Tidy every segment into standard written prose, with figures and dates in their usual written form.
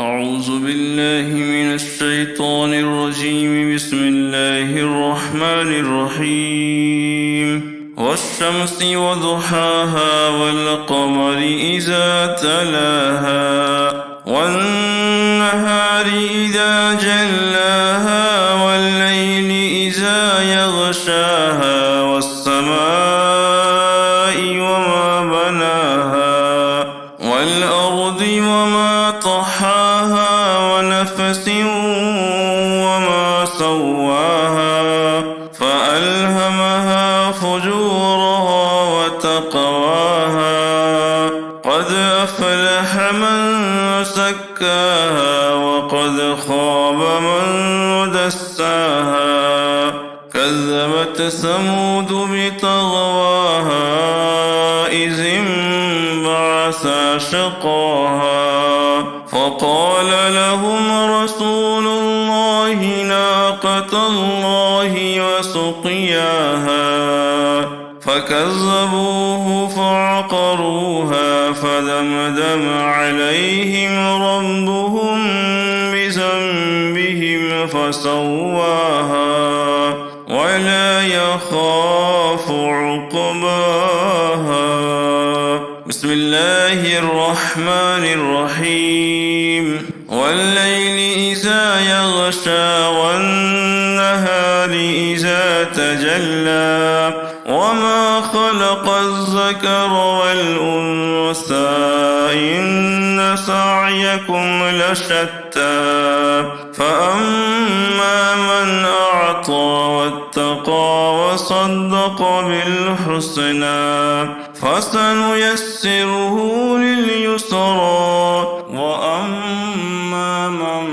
أعوذ بالله من الشيطان الرجيم. بسم الله الرحمن الرحيم. والشمس وضحاها والقمر إذا تلاها والنهار إذا جلاها والليل إذا يغشاها والسماء وما بناها والأرض وما طحاها ونفس وما سواها فألهمها فجورها وتقواها قد أفلح من زكاها وقد خاب من دساها كذبت ثمود بطغواها إذ انبعث أشقاها فقال لهم رسول الله ناقة الله وسقياها فكذبوه فعقروها فدمدم عليهم ربهم بذنبهم فسواها ولا يخاف عقباها. بسم الله الرحمن الرحيم. والليل إذا يغشى والنهار إذا تجلى وما خلق الذكر والأنثى إن سعيكم لشتى فأما من أعطى واتقى وصدق بالحسنى فسنيسره لليسرى وأما من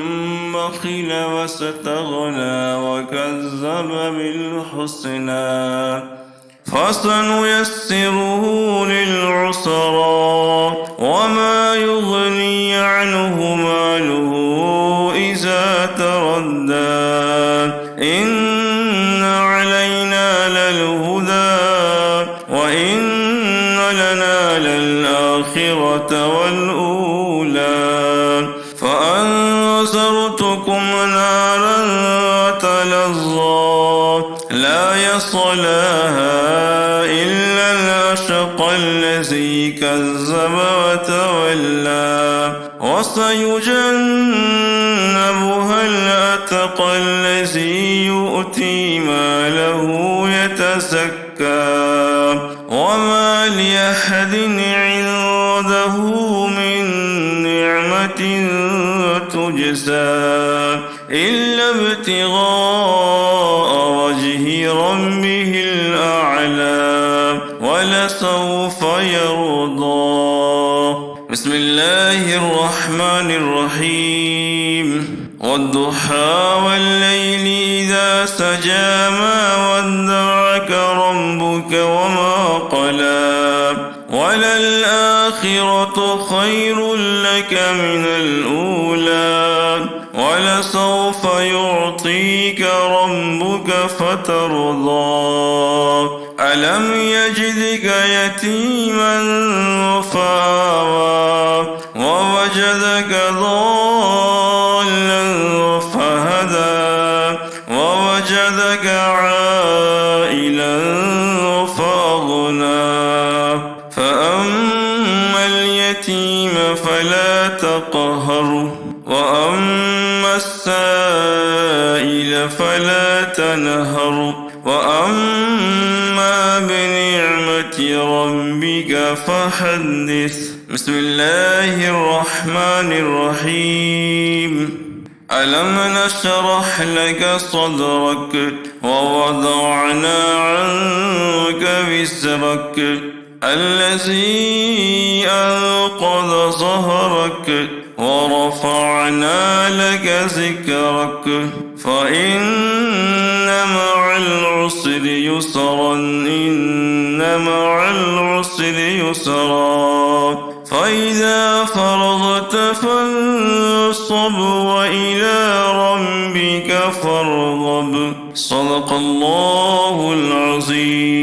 بخل واستغنى وكذب بالحسنى فسنيسره للعسرى وما يغني عنه ماله إذا تردى إن علينا للهدى وإن لنا للآخرة والأولى فأنذرتكم نارا تلظى لا يصلاها إلا الأشقى الذي كذب وتولى وسيجنبها الأتقى الذي يؤتي ماله يتزكى وما لأحد عنده من نعمة تجزى إلا ابتغاء وجه ربه الأعلى ولسوف يرضى. بسم الله الرحمن الرحيم. والضحى والليل إذا سجى ما ودعك ربك وما قلى وللآخرة خير لك من الأولى ولسوف يعطيك ربك فترضى. ألم يجدك يتيما فآوى ووجدك ضالا فهدى ووجدك عائلا فأغنى فأما اليتيم فلا تقهر وأما السائل فلا تنهر وأما بنعمة ربك فحدث. بسم الله الرحمن الرحيم. ألم نشرح لك صدرك ووضعنا عنك وزرك الذي أنقض ظهرك ورفعنا لك ذكرك فإن مع العسر يسرا إن مع العسر يسرا فإذا فرغت فانصب وإلى ربك فارغب. صدق الله العظيم.